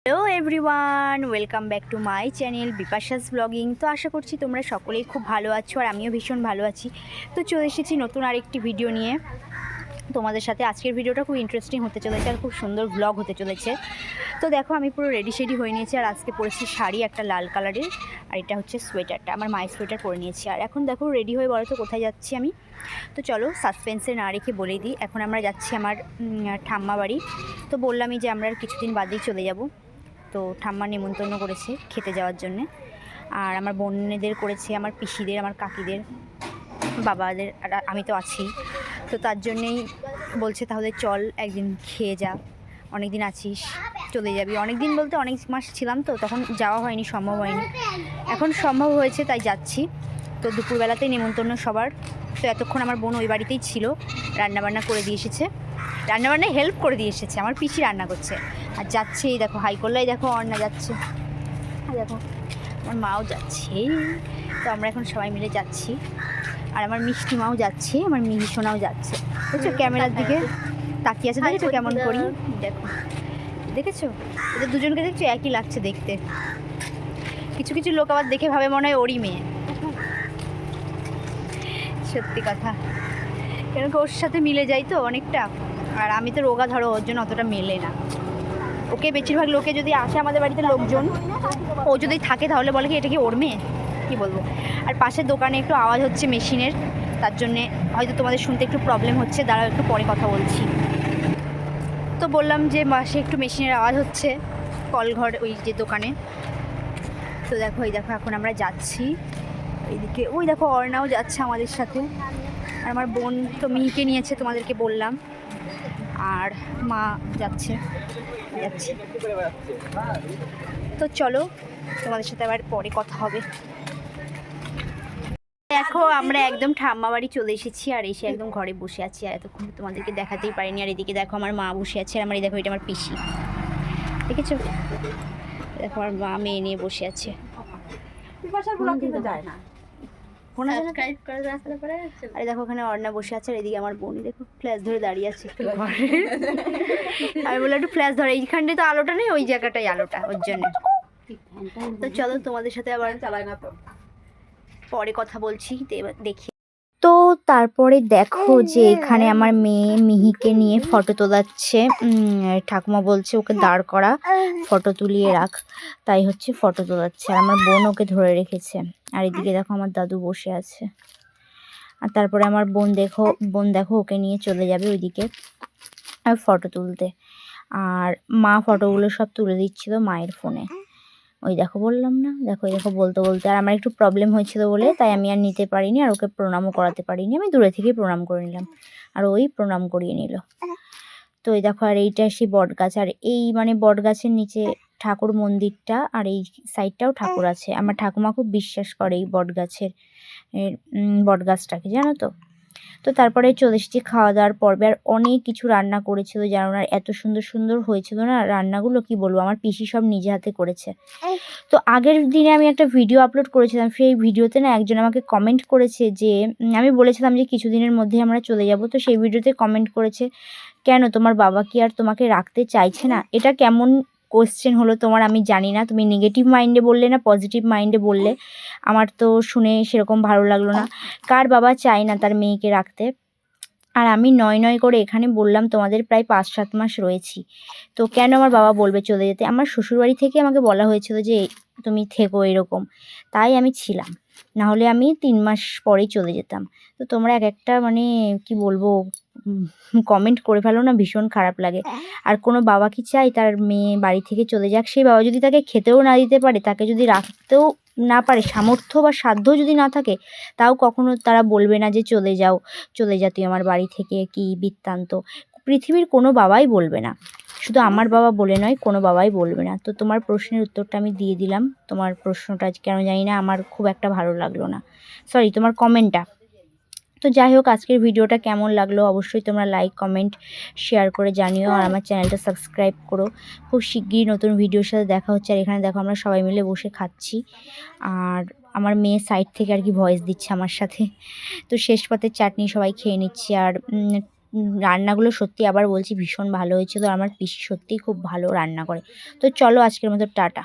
Hello everyone, welcome back to my channel Bipasha's blogging. তো আশা করছি তোমরা সকলেই খুব ভালো আছো আর আমিও ভীষণ ভালো আছি। তো চলে এসেছি নতুন আরেকটি ভিডিও নিয়ে তোমাদের সাথে। আজকের ভিডিওটা খুব ইন্টারেস্টিং হতে চলেছে আর খুব সুন্দর ব্লগ হতে চলেছে। তো দেখো, আমি পুরো রেডি শেডি হয়ে নিয়েছি আর আজকে পরেছি শাড়ি একটা লাল কালারের, আর এটা হচ্ছে সোয়েটারটা, আমার মায়ের সোয়েটার পরে নিয়েছি। আর এখন দেখো রেডি হয়ে বলো তো কোথায় যাচ্ছি আমি। তো চলো সাসপেন্সে না রেখে বলেই দিই, এখন আমরা যাচ্ছি আমার ঠাম্মা বাড়ি। তো বললামই যে আমরা কিছুদিন বাদেই চলে যাব। তো ঠাম্মা নেমন্তন্ন করেছে খেতে যাওয়ার জন্যে, আর আমার বোনেদের করেছে, আমার পিসিদের, আমার কাকিদের, বাবাদের, আর আমি তো আছি। তো তার জন্যেই বলছে তাহলে চল একদিন খেয়ে যা, অনেক দিন আছিস, চলে যাবি। অনেক দিন বলতে অনেক মাস ছিলাম, তো তখন যাওয়া হয়নি, সম্ভব হয়নি। এখন সম্ভব হয়েছে তাই যাচ্ছি। তো দুপুরবেলাতেই নেমন্তন্ন সবার। তো এতক্ষণ আমার বোন ওই বাড়িতেই ছিল, রান্নাবান্না করে দিয়ে এসেছে, রান্নাবান্নায় হেল্প করে দিয়ে এসেছে, আমার পিসি রান্না করছে। আর যাচ্ছে, এই দেখো হাই করলাই, দেখো অর্ণা যাচ্ছে, দেখো আমার মাও যাচ্ছে। তো আমরা এখন সবাই মিলে যাচ্ছি, আর আমার মিষ্টি মাও যাচ্ছে, আমার মিহি সোনাও যাচ্ছে। দেখছো ক্যামেরার দিকে তাকিয়ে আছে, দেখেছো কেমন করি, দেখো দেখেছো, এদের দুজনকে দেখছো একই লাগছে দেখতে। কিছু কিছু লোক আবার দেখে ভাবে মনে হয় ওরই মেয়ে, সত্যি কথা, কেন কি ওর সাথে মিলে যাই তো অনেকটা। আর আমি তো রোগা, ধরো ওর জন্য অতটা মেলে না। ওকে বেশিরভাগ লোকে যদি আসে আমাদের বাড়িতে লোকজন, ও যদি থাকে তাহলে বলে কি এটা কি ওর মেয়ে, কী বলবো। আর পাশের দোকানে একটু আওয়াজ হচ্ছে মেশিনের, তার জন্যে হয়তো তোমাদের শুনতে একটু প্রবলেম হচ্ছে, দাঁড়াও একটু পরে কথা বলছি। তো বললাম যে পাশে একটু মেশিনের আওয়াজ হচ্ছে, কলঘর ওই যে দোকানে। তো দেখো, এই দেখো এখন আমরা যাচ্ছি এইদিকে, ওই দেখো অর্ণাও যাচ্ছে আমাদের সাথে। আর আমার বোন তো মিহিকে নিয়েছে, তোমাদেরকে বললাম, আর মা যাচ্ছে। তো চলো তোমাদের সাথে আবার পরে কথা হবে। দেখো আমরা একদম ঠাম্মা বাড়ি চলে এসেছি, আর এসে একদম ঘরে বসে আছি। আর এতক্ষণ তোমাদেরকে দেখাতেই পারিনি। আর এদিকে দেখো আমার মা বসে আছে, আর আমার এই দেখো এটা আমার পিসি, দেখেছো, দেখো আমার মা মেয়ে নিয়ে বসে আছে। আরে দেখো ওখানে অর্ণা বসে আছে, আর এদিকে আমার বোন দেখো ফ্ল্যাশ ধরে দাঁড়িয়ে আছে একটু ঘরে। আমি বললাম একটু ফ্ল্যাশ ধরে, এইখানটায় তো আলোটা নেই, ওই জায়গাটাই আলোটা, ওর জন্য। তো চলো তোমাদের সাথে আবার পরে কথা বলছি, দেখি। তো তারপরে দেখো যে এখানে আমার মেয়ে মিহিকে নিয়ে ফটো তোলাচ্ছে। ঠাকুমা বলছে ওকে দাঁড় করা, ফটো তুলিয়ে রাখ, তাই হচ্ছে ফটো তোলাচ্ছে। আর আমার বোন ওকে ধরে রেখেছে, আর এদিকে দেখো আমার দাদু বসে আছে। আর তারপরে আমার বোন দেখো ওকে নিয়ে চলে যাবে ওইদিকে আর ফটো তুলতে। আর মা ফটোগুলো সব তুলে দিচ্ছিল মায়ের ফোনে। ওই দেখো বললাম না, দেখো এই দেখো বলতে বলতে, আর আমার একটু প্রবলেম হয়েছিল বলে তাই আমি আর নিতে পারিনি, আর ওকে প্রণামও করাতে পারিনি। আমি দূরে থেকেই প্রণাম করে নিলাম, আর ওই প্রণাম করিয়ে নিল। তো এই দেখো, আর এইটা সেই বট গাছ, আর এই মানে বট গাছের নিচে ঠাকুর মন্দিরটা, আর এই সাইডটাও ঠাকুর আছে। আমার ঠাকুমা খুব বিশ্বাস করে এই বট গাছটাকে, জানো তো। তো তারপরে চলে এসেছি খাওয়া দাওয়ার পর্বে। আর অনেক কিছু রান্না করেছিল, জানো না, এত সুন্দর সুন্দর হয়েছিল না রান্নাগুলো, কি বলবো, আমার পিসি সব নিজে হাতে করেছে। তো আগের দিনে আমি একটা ভিডিও আপলোড করেছিলাম, সেই ভিডিওতে না একজন আমাকে কমেন্ট করেছে যে আমি বলেছিলাম যে কিছুদিনের মধ্যে আমরা চলে যাব। তো সেই ভিডিওতে কমেন্ট করেছে, কেন তোমার বাবা কি আর তোমাকে রাখতে চাইছে না? এটা কেমন কোয়েশ্চেন হলো তোমার, আমি জানি না তুমি নেগেটিভ মাইন্ডে বললে না পজিটিভ মাইন্ডে বললে, আমার তো শুনে সেরকম ভালো লাগলো না। কার বাবা চায় না তার মেয়েকে রাখতে? আর আমি নয় নয় করে এখানে বললাম তোমাদের প্রায় 5-7 মাস রয়েছি, তো কেন আমার বাবা বলবে চলে যেতে? আমার শ্বশুরবাড়ি থেকে আমাকে বলা হয়েছিল যে তুমি থেকো এরকম, তাই আমি ছিলাম, না হলে আমি 3 মাস পরেই চলে যেতাম। তো তোমরা এক একটা মানে কি বলবো কমেন্ট করে ফেলো না, ভীষণ খারাপ লাগে। আর কোনো বাবা কি চায় তার মেয়ে বাড়ি থেকে চলে যাক? সেই বাবা যদি তাকে খেতেও না দিতে পারে, তাকে যদি রাখতেও না পারে, সামর্থ্য বা সাধ্য যদি না থাকে, তাও কখনো তারা বলবে না যে চলে যাও, চলে যা তুই আমার বাড়ি থেকে, কি বৃত্তান্ত। পৃথিবীর কোনো বাবাই বলবে না, শুধু আমার বাবা বলে নয়, কোনো বাবাই বলবে না। তো তোমার প্রশ্নের উত্তরটা আমি দিয়ে দিলাম। তোমার প্রশ্নটা কেন জানি না আমার খুব একটা ভালো লাগলো না, সরি, তোমার কমেন্টটা। তো যাই হোক, আজকের ভিডিওটা কেমন লাগলো অবশ্যই তোমরা লাইক কমেন্ট শেয়ার করে জানিও, আর আমার চ্যানেলটা সাবস্ক্রাইব করো। খুব শিগগিরই নতুন ভিডিওর সাথে দেখা হচ্ছে। আর এখানে দেখো আমরা সবাই মিলে বসে খাচ্ছি, আর আমার মেয়ে সাইড থেকে আর কি ভয়েস দিচ্ছে আমার সাথে। তো শেষ পাতের চাটনি সবাই খেয়ে নিচ্ছি। আর রান্নাগুলো সত্যি আবার বলছি ভীষণ ভালো হয়েছিল। আমার পিসি সত্যিই খুব ভালো রান্না করে। তো চলো আজকের মতো টাটা।